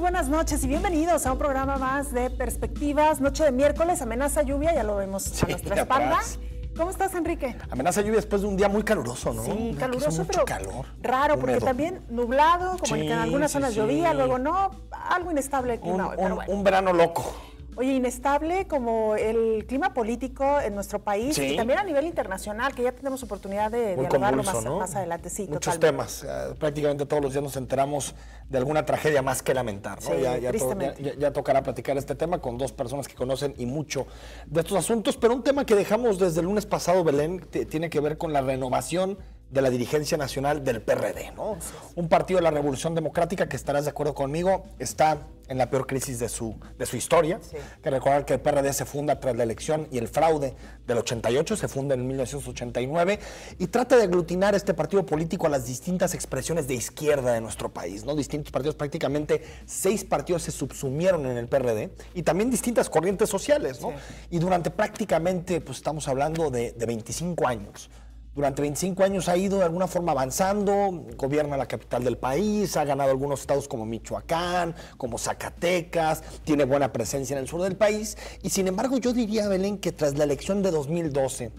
buenas noches y bienvenidos a un programa más de Perspectivas. Noche de miércoles, amenaza lluvia, ya lo vemos a nuestra espalda. ¿Cómo estás, Enrique? Amenaza lluvia después de un día muy caluroso, ¿no? Sí, caluroso, pero calor. Raro, porque también nublado, como que en algunas zonas llovía, luego no, algo inestable el clima hoy, pero bueno. Un verano loco. Oye, inestable como el clima político en nuestro país y también a nivel internacional, que ya tenemos oportunidad de dialogarlo más adelante. Sí, muchos totalmente. temas. Prácticamente todos los días nos enteramos de alguna tragedia más que lamentar, ¿no? Sí, ya tocará platicar este tema con dos personas que conocen y mucho de estos asuntos, pero un tema que dejamos desde el lunes pasado, Belén, tiene que ver con la renovación de la dirigencia nacional del PRD, ¿no? Un partido de la Revolución Democrática que, estarás de acuerdo conmigo, está en la peor crisis de su historia. Sí. Hay que recordar que el PRD se funda tras la elección y el fraude del 88, se funda en 1989 y trata de aglutinar este partido político a las distintas expresiones de izquierda de nuestro país, ¿no? Distintos partidos, prácticamente 6 partidos se subsumieron en el PRD y también distintas corrientes sociales, ¿no? Sí. Y durante prácticamente, pues estamos hablando de 25 años. Durante 25 años ha ido de alguna forma avanzando, gobierna la capital del país, ha ganado algunos estados como Michoacán, como Zacatecas, tiene buena presencia en el sur del país. Y sin embargo yo diría, Belén, que tras la elección de 2012,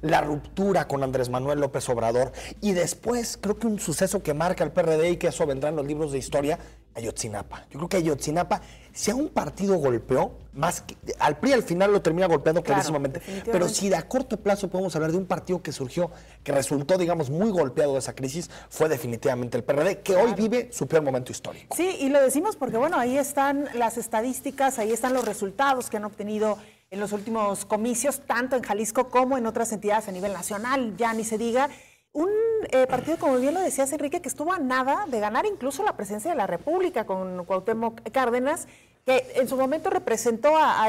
la ruptura con Andrés Manuel López Obrador y después creo que un suceso que marca el PRD y que eso vendrá en los libros de historia, Ayotzinapa. Yo creo que Ayotzinapa, si a un partido golpeó, más que, al PRI al final lo termina golpeando clarísimamente, pero si de a corto plazo podemos hablar de un partido que surgió, que resultó, digamos, muy golpeado de esa crisis, fue definitivamente el PRD, que hoy vive su peor momento histórico. Sí, y lo decimos porque, bueno, ahí están las estadísticas, ahí están los resultados que han obtenido en los últimos comicios, tanto en Jalisco como en otras entidades a nivel nacional, ya ni se diga. Un partido, como bien lo decías, Enrique, que estuvo a nada de ganar incluso la presidencia de la República con Cuauhtémoc Cárdenas, que en su momento representó a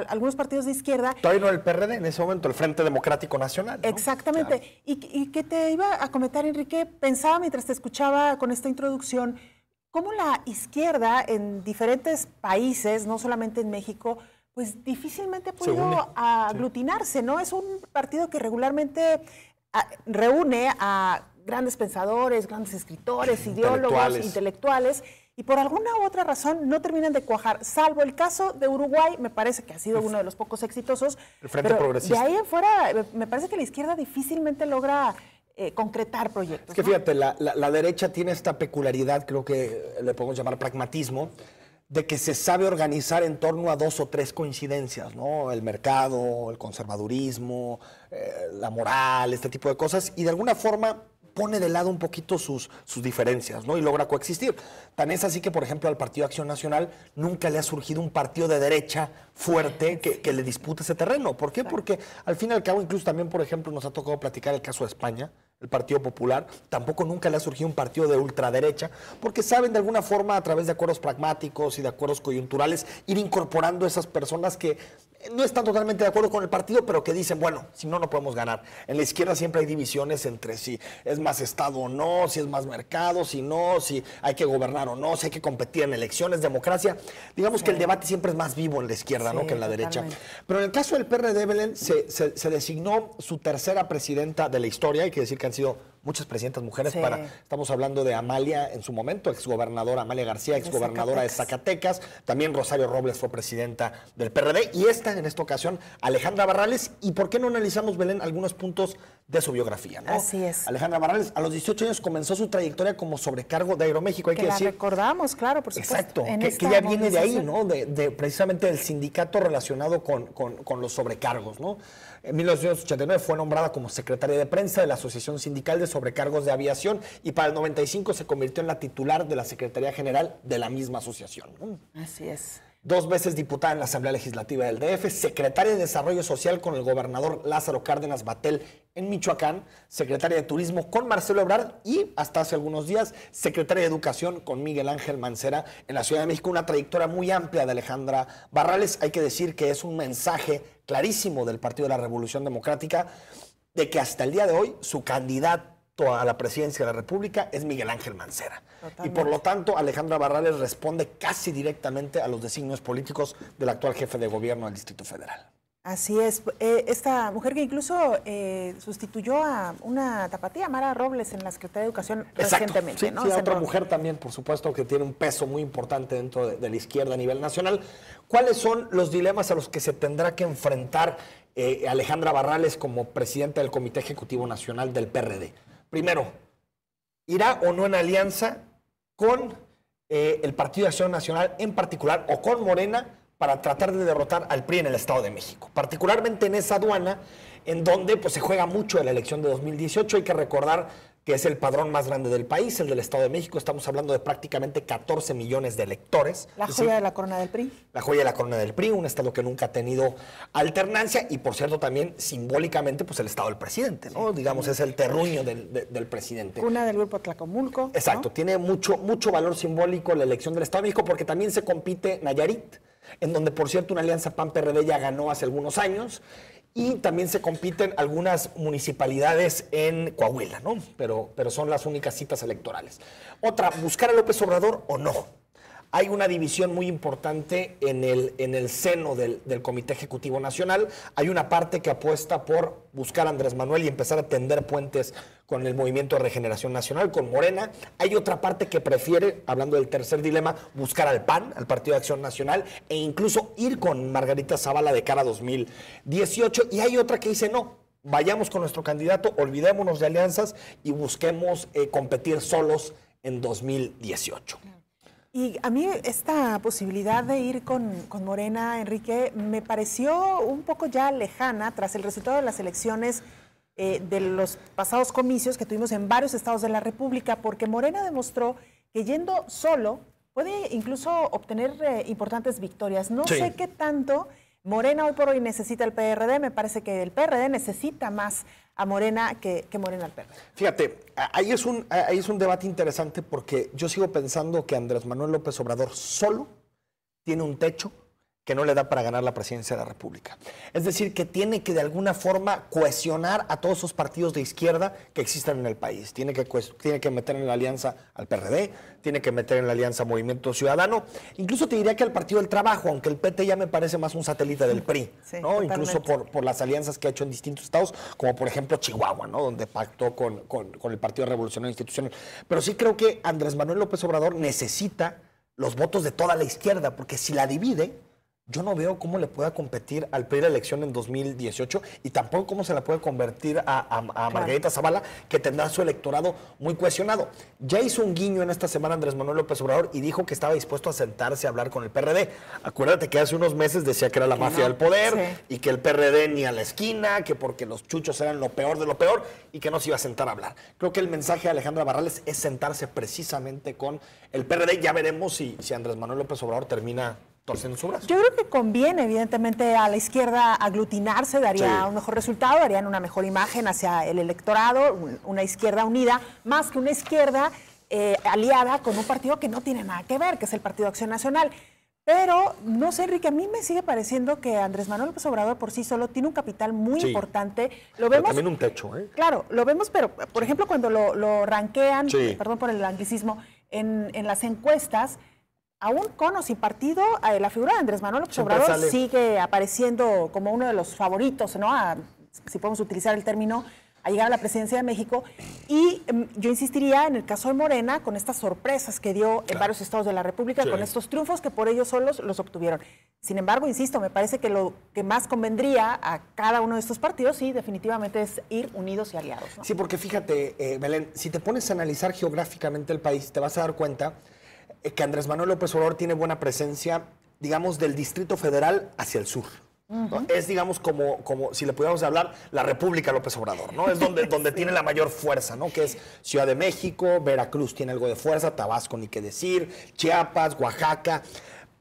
algunos partidos de izquierda. Todavía no el PRD, en ese momento el Frente Democrático Nacional, ¿no? Exactamente. Claro. Y que te iba a comentar, Enrique, pensaba mientras te escuchaba con esta introducción, cómo la izquierda en diferentes países, no solamente en México, pues difícilmente ha podido aglutinarse, ¿no? Es un partido que regularmente reúne a grandes pensadores, grandes escritores, ideólogos, intelectuales, y por alguna u otra razón no terminan de cuajar, salvo el caso de Uruguay, me parece que ha sido uno de los pocos exitosos. El Frente Progresista. De ahí en fuera, me parece que la izquierda difícilmente logra concretar proyectos. Es que fíjate, la derecha tiene esta peculiaridad, creo que le podemos llamar pragmatismo, de que se sabe organizar en torno a 2 o 3 coincidencias, ¿no? El mercado, el conservadurismo, la moral, este tipo de cosas, y de alguna forma pone de lado un poquito sus diferencias, ¿no? Y logra coexistir. Tan es así que, por ejemplo, al Partido Acción Nacional nunca le ha surgido un partido de derecha fuerte que le dispute ese terreno. ¿Por qué? Porque al fin y al cabo, incluso también, por ejemplo, nos ha tocado platicar el caso de España, el Partido Popular, tampoco nunca le ha surgido un partido de ultraderecha, porque saben de alguna forma, a través de acuerdos pragmáticos y de acuerdos coyunturales, ir incorporando esas personas que no están totalmente de acuerdo con el partido, pero que dicen, bueno, si no, no podemos ganar. En la izquierda siempre hay divisiones entre si es más Estado o no, si es más mercado, si no, si hay que gobernar o no, si hay que competir en elecciones, democracia. Digamos que el debate siempre es más vivo en la izquierda, ¿no?, que en la derecha. Pero en el caso del PRD, Belén, se designó su tercera presidenta de la historia, hay que decir que han sido muchas presidentas mujeres, estamos hablando de Amalia en su momento, exgobernadora Amalia García, exgobernadora de Zacatecas, también Rosario Robles fue presidenta del PRD, y en esta ocasión, Alejandra Barrales. ¿Y por qué no analizamos, Belén, algunos puntos de su biografía, ¿no? Así es. Alejandra Barrales, a los 18 años comenzó su trayectoria como sobrecargo de Aeroméxico, hay que decir. La recordamos, claro, por supuesto. Exacto, que ya viene de ahí, ¿no? De precisamente del sindicato relacionado con los sobrecargos, ¿no? En 1989 fue nombrada como secretaria de prensa de la Asociación Sindical de Sobrecargos de Aviación y para el 95 se convirtió en la titular de la Secretaría General de la misma asociación. Así es. 2 veces diputada en la Asamblea Legislativa del DF, secretaria de Desarrollo Social con el gobernador Lázaro Cárdenas Battel en Michoacán, secretaria de Turismo con Marcelo Ebrard y, hasta hace algunos días, secretaria de Educación con Miguel Ángel Mancera en la Ciudad de México. Una trayectoria muy amplia de Alejandra Barrales. Hay que decir que es un mensaje clarísimo del Partido de la Revolución Democrática de que hasta el día de hoy su candidato a la presidencia de la República es Miguel Ángel Mancera. Totalmente. Y por lo tanto, Alejandra Barrales responde casi directamente a los designios políticos del actual jefe de gobierno del Distrito Federal. Así es. Esta mujer que incluso sustituyó a una tapatía, Mara Robles, en la Secretaría de Educación recientemente. Sí, ¿no? sí, otra mujer también, por supuesto, que tiene un peso muy importante dentro de la izquierda a nivel nacional. ¿Cuáles son los dilemas a los que se tendrá que enfrentar Alejandra Barrales como presidenta del Comité Ejecutivo Nacional del PRD? Primero, ¿irá o no en alianza con el Partido de Acción Nacional en particular o con Morena para tratar de derrotar al PRI en el Estado de México? Particularmente en esa aduana, en donde pues, se juega mucho en la elección de 2018. Hay que recordar que es el padrón más grande del país, el del Estado de México. Estamos hablando de prácticamente 14 millones de electores. La joya de la corona del PRI. La joya de la corona del PRI, un estado que nunca ha tenido alternancia y, por cierto, también simbólicamente, pues el estado del presidente, ¿no? Digamos, es el terruño del presidente. Cuna del grupo Tlacomulco. Exacto, ¿no? Tiene mucho valor simbólico la elección del Estado de México porque también se compite Nayarit, en donde, por cierto, una alianza PAN-PRD ya ganó hace algunos años, y también se compiten algunas municipalidades en Coahuila, ¿no? Pero son las únicas citas electorales. Otra, ¿buscar a López Obrador o no? Hay una división muy importante en el seno del Comité Ejecutivo Nacional. Hay una parte que apuesta por buscar a Andrés Manuel y empezar a tender puentes con el Movimiento de Regeneración Nacional, con Morena. Hay otra parte que prefiere, hablando del tercer dilema, buscar al PAN, al Partido de Acción Nacional, e incluso ir con Margarita Zavala de cara a 2018. Y hay otra que dice, no, vayamos con nuestro candidato, olvidémonos de alianzas y busquemos competir solos en 2018. Y a mí esta posibilidad de ir con Morena, Enrique, me pareció un poco ya lejana tras el resultado de las elecciones de los pasados comicios que tuvimos en varios estados de la República, porque Morena demostró que yendo solo puede incluso obtener importantes victorias. No sé qué tanto Morena hoy por hoy necesita el PRD. Me parece que el PRD necesita más a Morena que Morena al PRD. Fíjate, ahí es un debate interesante porque yo sigo pensando que Andrés Manuel López Obrador solo tiene un techo que no le da para ganar la presidencia de la República. Es decir, que tiene que de alguna forma cohesionar a todos esos partidos de izquierda que existen en el país. Tiene que meter en la alianza al PRD, tiene que meter en la alianza Movimiento Ciudadano. Incluso te diría que al Partido del Trabajo, aunque el PT ya me parece más un satélite del PRI, sí, ¿no? Incluso por las alianzas que ha hecho en distintos estados, como por ejemplo Chihuahua, ¿no? Donde pactó con el Partido Revolucionario Institucional. Pero sí creo que Andrés Manuel López Obrador necesita los votos de toda la izquierda, porque si la divide, yo no veo cómo le pueda competir al PRI la elección en 2018 y tampoco cómo se la puede convertir a Margarita Zavala, que tendrá su electorado muy cohesionado. Ya hizo un guiño en esta semana Andrés Manuel López Obrador y dijo que estaba dispuesto a sentarse a hablar con el PRD. Acuérdate que hace unos meses decía que era la mafia del poder y que el PRD ni a la esquina, que porque los chuchos eran lo peor de lo peor y que no se iba a sentar a hablar. Creo que el mensaje de Alejandra Barrales es sentarse precisamente con el PRD. Ya veremos si Andrés Manuel López Obrador termina torciendo su brazo. Yo creo que conviene, evidentemente, a la izquierda aglutinarse, daría un mejor resultado, darían una mejor imagen hacia el electorado, una izquierda unida, más que una izquierda aliada con un partido que no tiene nada que ver, que es el Partido de Acción Nacional. Pero, no sé, Enrique, a mí me sigue pareciendo que Andrés Manuel López Obrador por sí solo tiene un capital muy importante. Lo vemos, pero también un techo, ¿eh? Claro, lo vemos, pero, por ejemplo, cuando lo ranquean, perdón por el anglicismo, en las encuestas, aún con o sin partido, la figura de Andrés Manuel López Obrador sigue apareciendo como uno de los favoritos, ¿no? Si podemos utilizar el término, a llegar a la presidencia de México. Y yo insistiría en el caso de Morena, con estas sorpresas que dio en varios estados de la República, con estos triunfos que por ellos solos los obtuvieron. Sin embargo, insisto, me parece que lo que más convendría a cada uno de estos partidos, sí, definitivamente es ir unidos y aliados, ¿no? Sí, porque fíjate, Belén, si te pones a analizar geográficamente el país, te vas a dar cuenta que Andrés Manuel López Obrador tiene buena presencia, digamos, del Distrito Federal hacia el sur. ¿No? Es, digamos, como si le pudiéramos hablar, la República López Obrador, ¿no? Es donde tiene la mayor fuerza, ¿no? Que es Ciudad de México, Veracruz tiene algo de fuerza, Tabasco ni qué decir, Chiapas, Oaxaca.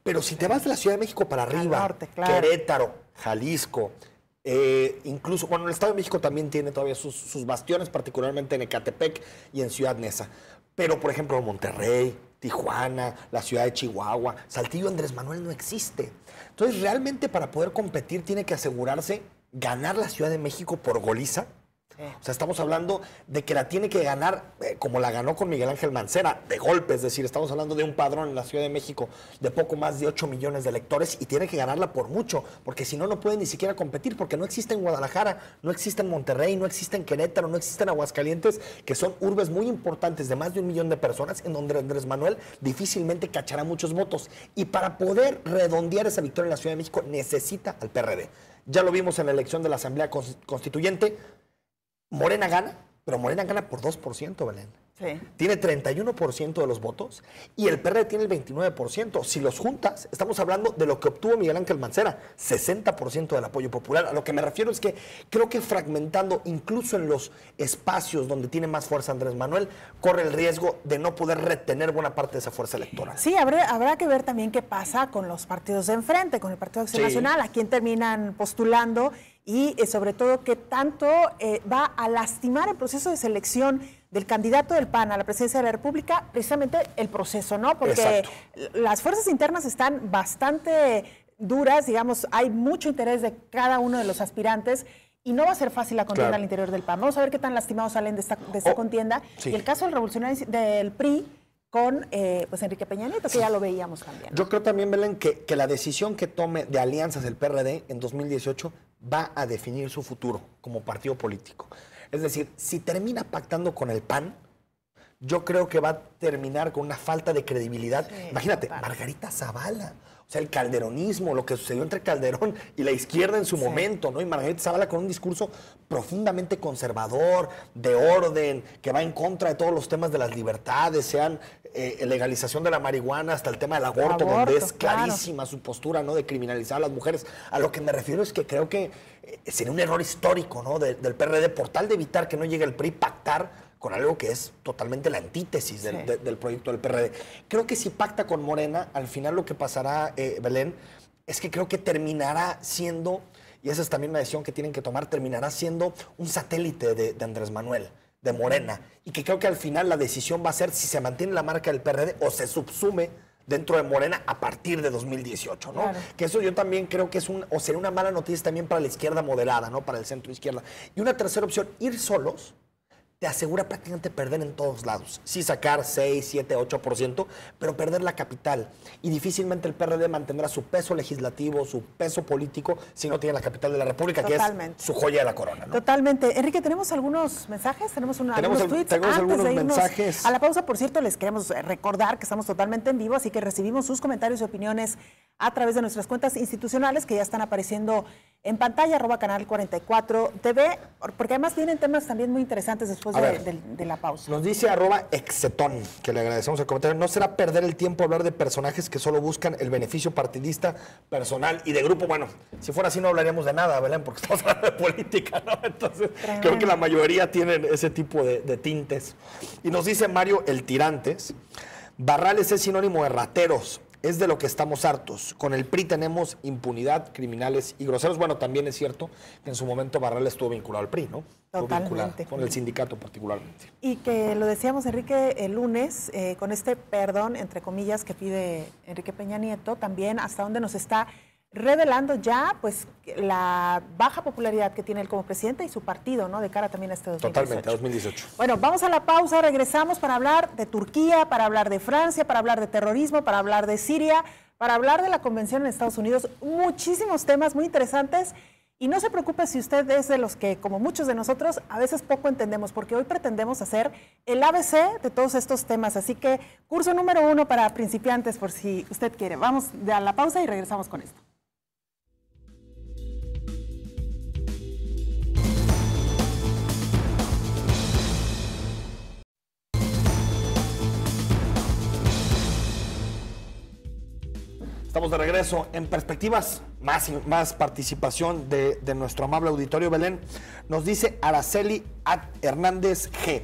Pero si te vas de la Ciudad de México para arriba, norte, Querétaro, Jalisco, incluso, bueno, el Estado de México también tiene todavía sus bastiones, particularmente en Ecatepec y en Ciudad Neza. Pero, por ejemplo, Monterrey, Tijuana, la ciudad de Chihuahua, Saltillo, Andrés Manuel no existe. Entonces, realmente para poder competir tiene que asegurarse ganar la Ciudad de México por goliza, Sí. O sea, estamos hablando de que la tiene que ganar como la ganó con Miguel Ángel Mancera, de golpe. Es decir, estamos hablando de un padrón en la Ciudad de México de poco más de 8 millones de electores y tiene que ganarla por mucho, porque si no, no puede ni siquiera competir, porque no existe en Guadalajara, no existe en Monterrey, no existe en Querétaro, no existe en Aguascalientes, que son urbes muy importantes de más de 1 millón de personas, en donde Andrés Manuel difícilmente cachará muchos votos. Y para poder redondear esa victoria en la Ciudad de México, necesita al PRD. Ya lo vimos en la elección de la Asamblea Constituyente. Morena gana, pero Morena gana por 2%, Belén. Sí. Tiene 31% de los votos y el PRD tiene el 29%. Si los juntas, estamos hablando de lo que obtuvo Miguel Ángel Mancera, 60% del apoyo popular. A lo que me refiero es que creo que fragmentando, incluso en los espacios donde tiene más fuerza Andrés Manuel, corre el riesgo de no poder retener buena parte de esa fuerza electoral. Sí, habrá que ver también qué pasa con los partidos de enfrente, con el Partido Acción Nacional, a quién terminan postulando y sobre todo qué tanto va a lastimar el proceso de selección del candidato del PAN a la presidencia de la República, precisamente el proceso, ¿no? Porque las fuerzas internas están bastante duras, digamos, hay mucho interés de cada uno de los aspirantes y no va a ser fácil la contienda al interior del PAN. Vamos a ver qué tan lastimados salen de esta contienda. Y el caso del revolucionario del PRI con pues Enrique Peña Nieto, que ya lo veíamos también, ¿no? Yo creo también, Belén, que la decisión que tome de alianzas el PRD en 2018 va a definir su futuro como partido político. Es decir, si termina pactando con el PAN, yo creo que va a terminar con una falta de credibilidad. Imagínate, Margarita Zavala, o sea, el calderonismo, lo que sucedió entre Calderón y la izquierda en su momento, ¿no? Y Margarita Zavala con un discurso profundamente conservador, de orden, que va en contra de todos los temas de las libertades, sean legalización de la marihuana hasta el tema del aborto, donde es clarísima su postura, ¿no? De criminalizar a las mujeres. A lo que me refiero es que creo que sería un error histórico, ¿no? Del PRD, por tal de evitar que no llegue el PRI, pactar con algo que es totalmente la antítesis del proyecto del PRD. Creo que si pacta con Morena, al final lo que pasará, Belén, es que creo que terminará siendo, y esa es también una decisión que tienen que tomar, terminará siendo un satélite de Andrés Manuel, de Morena, y que creo que al final la decisión va a ser si se mantiene la marca del PRD o se subsume dentro de Morena a partir de 2018, ¿no? Claro. Que eso yo también creo que es o sería una mala noticia también para la izquierda moderada, ¿no? Para el centro izquierda. Y una tercera opción, ir solos, te asegura prácticamente perder en todos lados. Sí sacar 6, 7, 8%, pero perder la capital. Y difícilmente el PRD mantendrá su peso legislativo, su peso político, si no tiene la capital de la República, que es su joya de la corona, ¿no? Totalmente. Enrique, ¿tenemos algunos mensajes? ¿Tenemos algunos tweets? Tenemos algunos mensajes. A la pausa, por cierto, les queremos recordar que estamos totalmente en vivo, así que recibimos sus comentarios y opiniones a través de nuestras cuentas institucionales que ya están apareciendo en pantalla, @canal 44 TV, porque además vienen temas también muy interesantes después de la pausa. Nos dice @exetón, que le agradecemos el comentario. ¿No será perder el tiempo hablar de personajes que solo buscan el beneficio partidista, personal y de grupo? Bueno, si fuera así no hablaríamos de nada, Belén, porque estamos hablando de política, ¿no? Entonces, creo que la mayoría tienen ese tipo de tintes. Y nos dice Mario El Tirantes, Barrales es sinónimo de rateros. Es de lo que estamos hartos. Con el PRI tenemos impunidad, criminales y groseros. Bueno, también es cierto que en su momento Barrales estuvo vinculado al PRI, ¿no? Totalmente. Con el sindicato particularmente. Y que lo decíamos, Enrique, el lunes, con este perdón, entre comillas, que pide Enrique Peña Nieto, también hasta dónde nos está revelando ya pues la baja popularidad que tiene él como presidente y su partido, ¿no? De cara también a este 2018. Totalmente, a 2018. Bueno, vamos a la pausa, regresamos para hablar de Turquía, para hablar de Francia, para hablar de terrorismo, para hablar de Siria, para hablar de la convención en Estados Unidos. Muchísimos temas muy interesantes. Y no se preocupe si usted es de los que, como muchos de nosotros, a veces poco entendemos, porque hoy pretendemos hacer el ABC de todos estos temas. Así que, curso número 1 para principiantes, por si usted quiere. Vamos a la pausa y regresamos con esto. Estamos de regreso en Perspectivas, más participación de nuestro amable auditorio. Belén, nos dice Araceli Hernández G,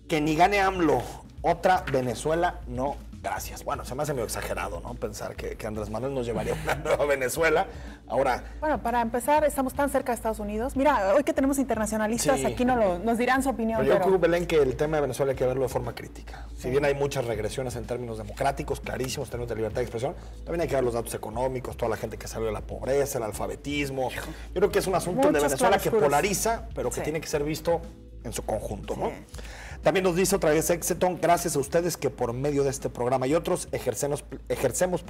que ni gane AMLO, otra Venezuela no Gracias. Bueno, se me hace medio exagerado, ¿no? Pensar que Andrés Manuel nos llevaría a una nueva Venezuela. Ahora... Bueno, para empezar, estamos tan cerca de Estados Unidos. Mira, hoy que tenemos internacionalistas, sí, aquí nos dirán su opinión. Pero yo creo, Belén, que el tema de Venezuela hay que verlo de forma crítica. Si bien hay muchas regresiones en términos democráticos, clarísimos, en términos de libertad de expresión, también hay que ver los datos económicos, toda la gente que salió de la pobreza, el alfabetismo. Yo creo que es un asunto de Venezuela que polariza, pero que tiene que ser visto en su conjunto, ¿no? También nos dice otra vez Exeton, gracias a ustedes que por medio de este programa y otros ejercemos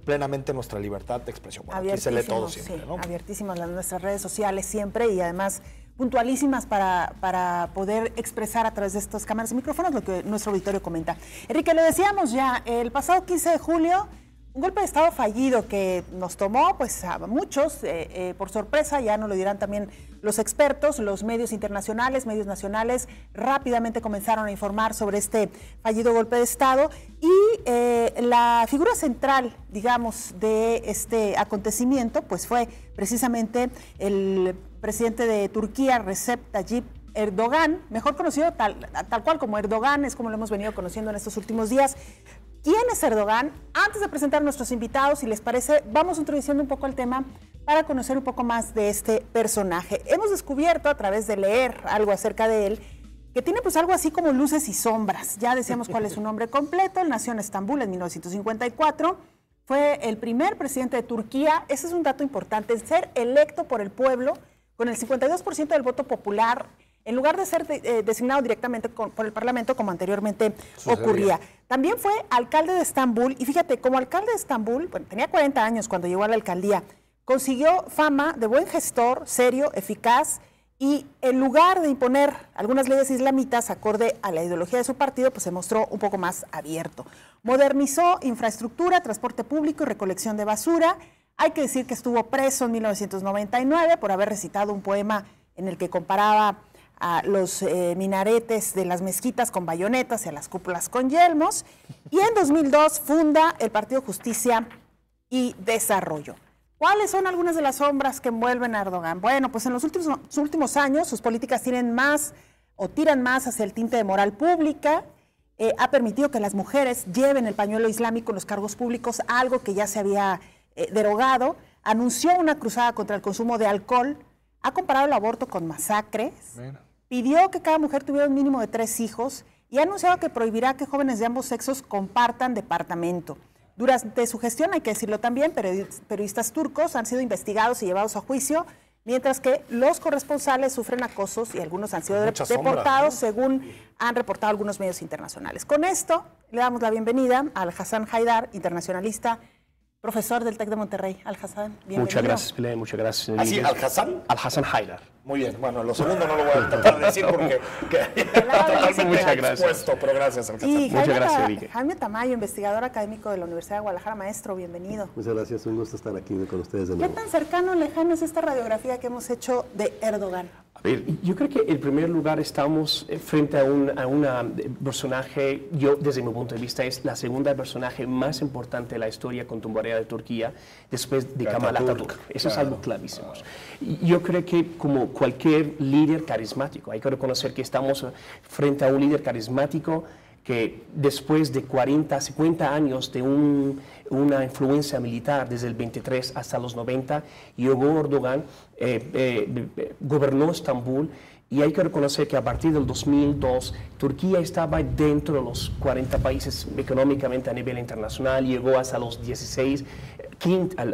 plenamente nuestra libertad de expresión. Bueno, aquí se lee todo siempre, ¿no? Abiertísimas nuestras redes sociales siempre y además puntualísimas para poder expresar a través de estas cámaras y micrófonos lo que nuestro auditorio comenta. Enrique, lo decíamos ya, el pasado 15 de julio, un golpe de Estado fallido que nos tomó pues a muchos por sorpresa, ya nos lo dirán también los expertos, los medios internacionales, medios nacionales, rápidamente comenzaron a informar sobre este fallido golpe de Estado y la figura central, digamos, de este acontecimiento pues fue precisamente el presidente de Turquía, Recep Tayyip Erdogan, mejor conocido tal cual como Erdogan, es como lo hemos venido conociendo en estos últimos días. ¿Quién es Erdogan? Antes de presentar a nuestros invitados, si les parece, vamos introduciendo un poco el tema para conocer un poco más de este personaje. Hemos descubierto a través de leer algo acerca de él, que tiene pues algo así como luces y sombras. Ya decíamos cuál es su nombre completo, él nació en Estambul en 1954, fue el primer presidente de Turquía, ese es un dato importante, en ser electo por el pueblo con el 52% del voto popular, en lugar de ser designado directamente por el Parlamento, como anteriormente ocurría. También fue alcalde de Estambul, y fíjate, como alcalde de Estambul, bueno, tenía 40 años cuando llegó a la alcaldía, consiguió fama de buen gestor, serio, eficaz, y en lugar de imponer algunas leyes islamitas acorde a la ideología de su partido, pues se mostró un poco más abierto. Modernizó infraestructura, transporte público y recolección de basura. Hay que decir que estuvo preso en 1999 por haber recitado un poema en el que comparaba a los minaretes de las mezquitas con bayonetas y a las cúpulas con yelmos. Y en 2002 funda el Partido Justicia y Desarrollo. ¿Cuáles son algunas de las sombras que envuelven a Erdogan? Bueno, pues en los últimos años sus políticas tiran más hacia el tinte de moral pública. Ha permitido que las mujeres lleven el pañuelo islámico en los cargos públicos, algo que ya se había derogado. Anunció una cruzada contra el consumo de alcohol. Ha comparado el aborto con masacres. Pidió que cada mujer tuviera un mínimo de 3 hijos y ha anunciado que prohibirá que jóvenes de ambos sexos compartan departamento. Durante su gestión, hay que decirlo también, periodistas turcos han sido investigados y llevados a juicio, mientras que los corresponsales sufren acosos y algunos han sido deportados, según han reportado algunos medios internacionales. Con esto, le damos la bienvenida al Hassan Haidar, internacionalista, profesor del TEC de Monterrey. Al-Hassan, bienvenido. Muchas gracias, Belén, muchas gracias. ¿Así, Al-Hassan? Al-Hassan Haidar. Muy bien, bueno, lo segundo no lo voy a tratar de decir porque muchas gracias. Pero gracias, Al-Hassan. Y muchas gracias, Enrique. Jaime Tamayo, investigador académico de la Universidad de Guadalajara, maestro, bienvenido. Muchas gracias, un gusto estar aquí con ustedes de nuevo. ¿Qué tan cercano o lejano es esta radiografía que hemos hecho de Erdogan? A ver, yo creo que en primer lugar estamos frente a una personaje, yo desde mi punto de vista es la segunda personaje más importante de la historia contemporánea de Turquía después de Kemal Atatürk. Eso es algo clarísimo. Yo creo que como cualquier líder carismático, hay que reconocer que estamos frente a un líder carismático que después de 40, 50 años de una influencia militar desde el 23 hasta los 90, llegó Erdogan, gobernó Estambul, y hay que reconocer que a partir del 2002 Turquía estaba dentro de los 40 países económicamente a nivel internacional, llegó hasta los 16,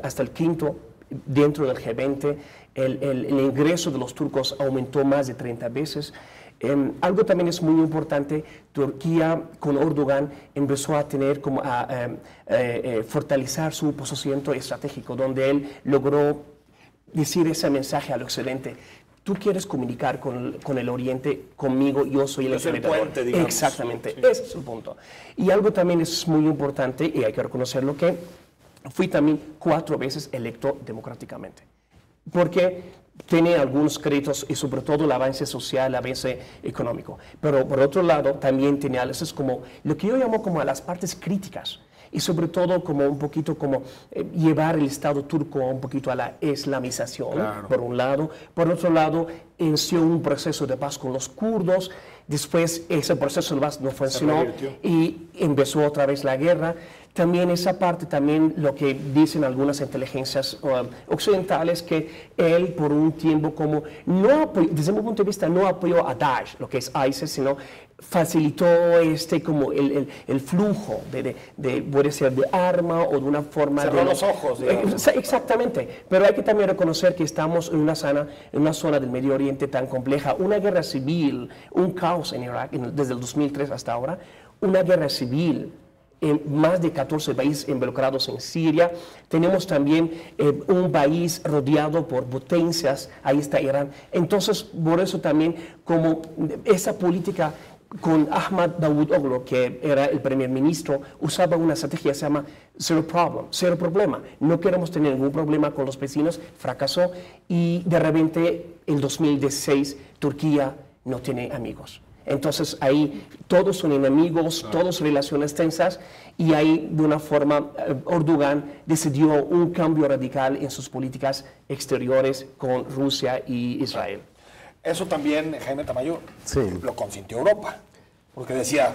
hasta el quinto dentro del G20, el ingreso de los turcos aumentó más de 30 veces. Algo también es muy importante, Turquía con Erdogan empezó a tener como fortalecer su posicionamiento estratégico, donde él logró decir ese mensaje al occidente: tú quieres comunicar con el oriente, conmigo, yo soy el enfrentador. Exactamente, ese es el punto. Y algo también es muy importante, y hay que reconocerlo, que fui también 4 veces electo democráticamente, porque tiene algunos créditos y sobre todo el avance social, el avance económico. Pero por otro lado también tiene eso es como lo que yo llamo como a las partes críticas y sobre todo como un poquito como llevar el Estado turco un poquito a la islamización, por un lado. Por otro lado, inició un proceso de paz con los kurdos Después ese proceso no funcionó y empezó otra vez la guerra. También esa parte, también lo que dicen algunas inteligencias occidentales, que él por un tiempo como no apoyó, desde mi punto de vista no apoyó a Daesh, lo que es ISIS, sino facilitó como el flujo puede ser de arma o de una forma cerró los ojos, digamos. Exactamente, pero hay que también reconocer que estamos en una zona del Medio Oriente tan compleja, una guerra civil, un caos en Irak desde el 2003 hasta ahora, una guerra civil en más de 14 países involucrados en Siria. Tenemos también un país rodeado por potencias, ahí está Irán. Entonces, por eso también, como esa política con Ahmad Dawood, que era el primer ministro, usaba una estrategia que se llama zero problem, cero problema. No queremos tener ningún problema con los vecinos, fracasó y de repente, en 2016, Turquía no tiene amigos. Entonces ahí todos son enemigos, todos relaciones tensas, y ahí de una forma Erdogan decidió un cambio radical en sus políticas exteriores con Rusia y Israel. Eso también, Jaime Tamayo, sí, lo consintió Europa, porque decía,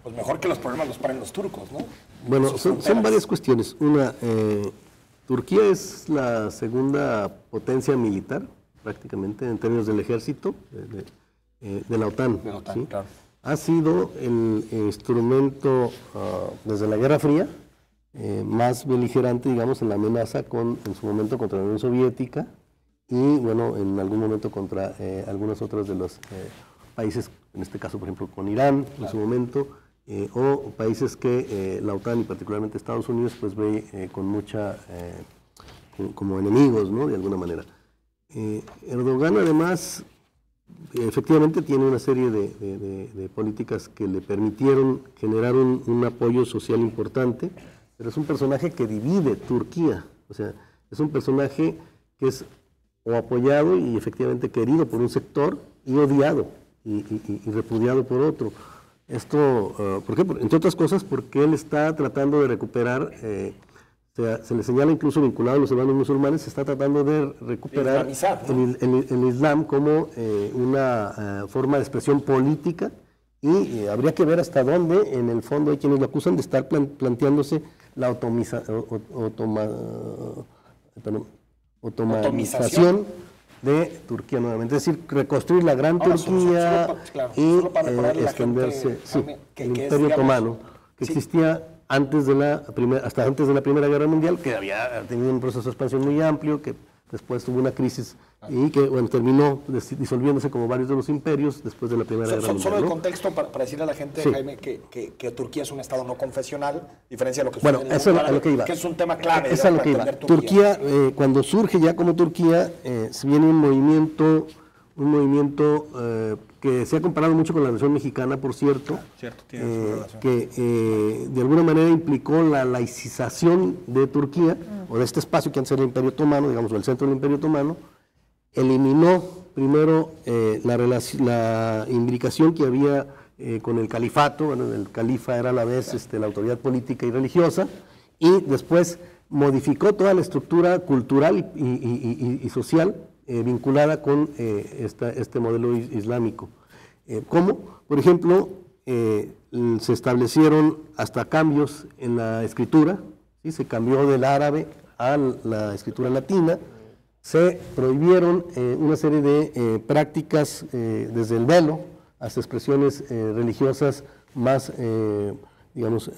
pues mejor que los problemas los paren los turcos, ¿no? Bueno, son varias cuestiones. Una, Turquía es la segunda potencia militar, prácticamente, en términos del ejército, de la OTAN. De la OTAN, ¿sí? claro. Ha sido el instrumento desde la Guerra Fría más beligerante, digamos, en la amenaza en su momento contra la Unión Soviética y, bueno, en algún momento contra algunos otros de los países, en este caso, por ejemplo, con Irán, en su momento, o países que la OTAN y particularmente Estados Unidos pues ve con mucha, como enemigos, ¿no?, de alguna manera. Erdogan, además, efectivamente tiene una serie de políticas que le permitieron generar un apoyo social importante, pero es un personaje que divide Turquía, o sea, es un personaje que es o apoyado y efectivamente querido por un sector y odiado y repudiado por otro. Esto, ¿por qué? Entre otras cosas porque él está tratando de recuperar, se le señala incluso vinculado a los hermanos musulmanes, se está tratando de recuperar el Islam como una forma de expresión política y habría que ver hasta dónde en el fondo hay quienes lo acusan de estar planteándose la otomanización de Turquía nuevamente, es decir, reconstruir la gran Turquía y extenderse, el Imperio Otomano, que existía hasta antes de la Primera Guerra Mundial, que había tenido un proceso de expansión muy amplio, que después tuvo una crisis y que, bueno, terminó disolviéndose como varios de los imperios después de la Primera Guerra Mundial. Solo el ¿no? contexto para decirle a la gente, sí, Jaime, que Turquía es un estado no confesional, diferencia de lo que bueno, sucede en eso el es a lo que iba. Que es un tema clave. Eso es a lo que iba. Turquía, cuando surge ya como Turquía, se viene un movimiento que se ha comparado mucho con la Revolución Mexicana, por cierto, tiene su relación. que de alguna manera implicó la laicización de Turquía, o de este espacio que antes era el Imperio Otomano, digamos, o el centro del Imperio Otomano, eliminó primero la imbricación que había con el califato. Bueno, el califa era a la vez la autoridad política y religiosa, y después modificó toda la estructura cultural y social vinculada con este modelo islámico. ¿Cómo? Por ejemplo, se establecieron hasta cambios en la escritura, ¿sí? Se cambió del árabe a la escritura latina, se prohibieron una serie de prácticas desde el velo hasta expresiones religiosas más, digamos,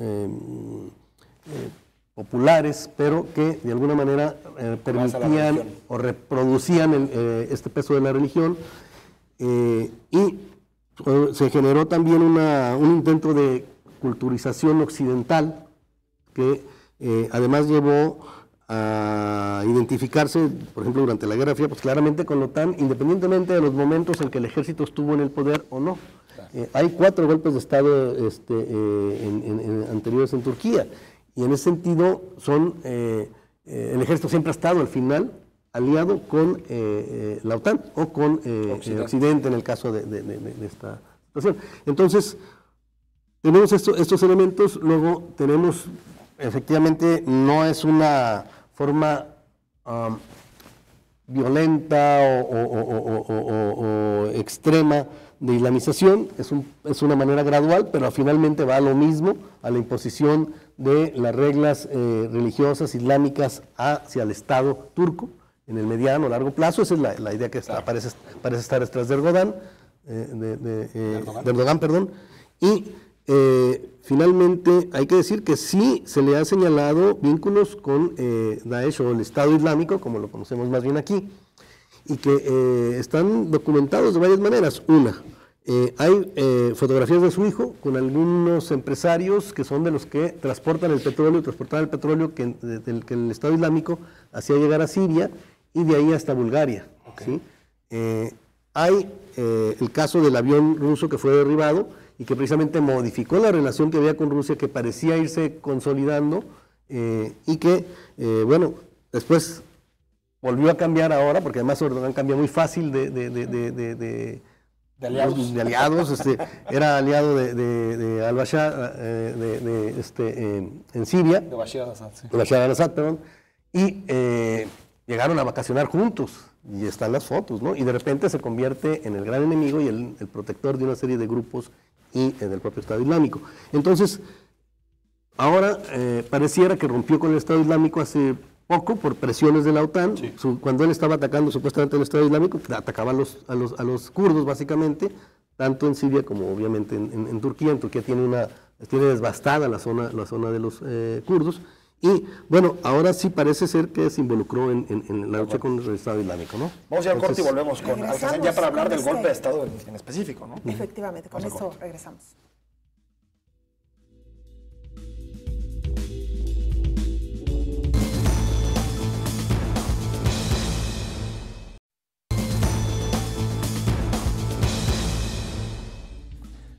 populares, pero que de alguna manera permitían o reproducían este peso de la religión, y se generó también un intento de culturización occidental que además llevó a identificarse, por ejemplo, durante la Guerra Fría, pues claramente con la OTAN, independientemente de los momentos en que el ejército estuvo en el poder o no. Hay 4 golpes de Estado anteriores en Turquía, y en ese sentido el ejército siempre ha estado al final aliado con la OTAN o con Occidente en el caso de esta situación. Entonces, tenemos estos elementos, luego tenemos, efectivamente, no es una forma violenta o extrema de islamización, es una manera gradual, pero finalmente va a lo mismo, a la imposición de las reglas religiosas islámicas hacia el Estado turco en el mediano o largo plazo. Esa es la idea que parece estar detrás de Erdogan, perdón. Y finalmente hay que decir que sí se le ha señalado vínculos con Daesh o el Estado Islámico, como lo conocemos más bien aquí, y que están documentados de varias maneras. Una, hay fotografías de su hijo con algunos empresarios que son de los que transportaban el petróleo que el Estado Islámico hacía llegar a Siria y de ahí hasta Bulgaria. ¿Sí? Hay el caso del avión ruso que fue derribado y que precisamente modificó la relación que había con Rusia, que parecía irse consolidando y que, bueno, después volvió a cambiar ahora, porque además Erdogan cambia muy fácil de aliados. Era aliado de al-Bashar en Siria, de Bashar al-Assad, perdón, y llegaron a vacacionar juntos, y están las fotos, ¿no? Y de repente se convierte en el gran enemigo y el protector de una serie de grupos y del propio Estado Islámico. Entonces, ahora pareciera que rompió con el Estado Islámico hace poco por presiones de la OTAN. Sí. Cuando él estaba atacando supuestamente al Estado Islámico, atacaba a los kurdos básicamente, tanto en Siria como obviamente en Turquía. En Turquía tiene devastada la zona de los kurdos. Y bueno, ahora sí parece ser que se involucró en la lucha con el Estado Islámico, ¿no? Vamos a ir al corte y volvemos con Al-Hassan ya para hablar del golpe de Estado en específico, ¿no? Efectivamente, con esto regresamos.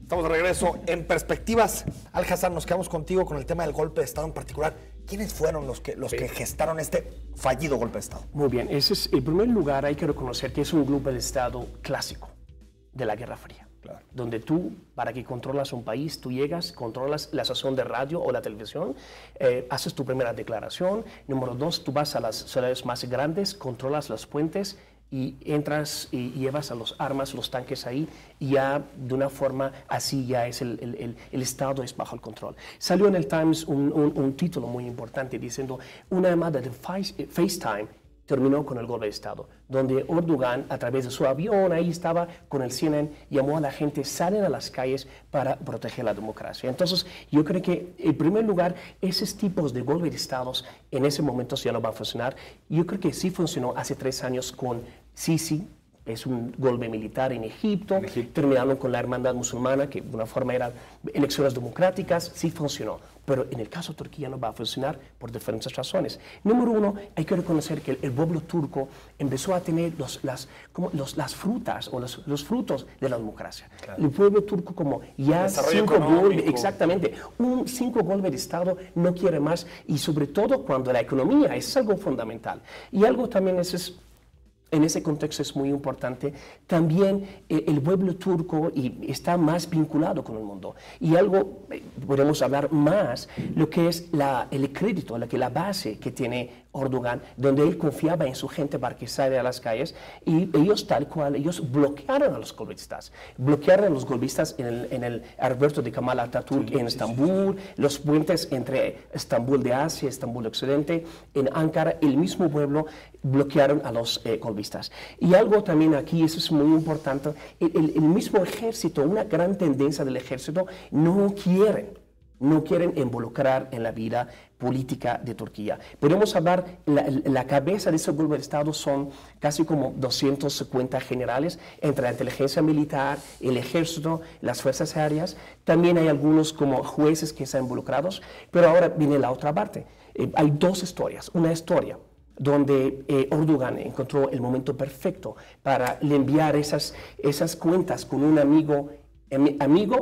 Estamos de regreso en Perspectivas. Al-Hassan, nos quedamos contigo con el tema del golpe de Estado en particular. ¿Quiénes fueron los que gestaron este fallido golpe de Estado? Muy bien, en primer lugar hay que reconocer que es un golpe de Estado clásico de la Guerra Fría. Claro. Donde tú, para que controlas un país, tú llegas, controlas la estación de radio o la televisión, haces tu primera declaración. Número 2, tú vas a las ciudades más grandes, controlas los puentes y entras y llevas a los armas, los tanques ahí, y ya de una forma así ya es el Estado es bajo el control. Salió en el Times un título muy importante diciendo una llamada de FaceTime terminó con el golpe de Estado, donde Erdogan, a través de su avión, ahí estaba con el CNN, llamó a la gente, salen a las calles para proteger la democracia. Entonces, yo creo que, en primer lugar, esos tipos de golpe de Estados en ese momento ya no van a funcionar. Yo creo que sí funcionó hace 3 años con Sisi, es un golpe militar en Egipto, terminaron con la hermandad musulmana, que de una forma eran elecciones democráticas, sí funcionó. Pero en el caso de Turquía no va a funcionar por diferentes razones. Número 1, hay que reconocer que el pueblo turco empezó a tener las frutas o los frutos de la democracia. Claro. El pueblo turco como ya 5 golpes, exactamente, 5 golpes de Estado no quiere más, y sobre todo cuando la economía es algo fundamental. Y algo también en ese contexto es muy importante, también el pueblo turco está más vinculado con el mundo. Y algo, podemos hablar más, lo que es el crédito, la base que tiene Erdogan, donde él confiaba en su gente para que salga a las calles, y ellos tal cual, ellos bloquearon a los golpistas. Bloquearon a los golpistas en el aeropuerto de Kemal Atatürk en Estambul, los puentes entre Estambul de Asia, Estambul de Occidente, en Ankara, el mismo pueblo bloquearon a los golpistas. Y algo también aquí, eso es muy importante, el mismo ejército, una gran tendencia del ejército, no quieren involucrar en la vida política de Turquía. Podemos hablar, la cabeza de ese golpe de Estado son casi como 250 generales entre la inteligencia militar, el ejército, las fuerzas aéreas. También hay algunos como jueces que están involucrados, pero ahora viene la otra parte. Hay 2 historias. Una historia donde Erdogan encontró el momento perfecto para enviar esas cuentas con un amigo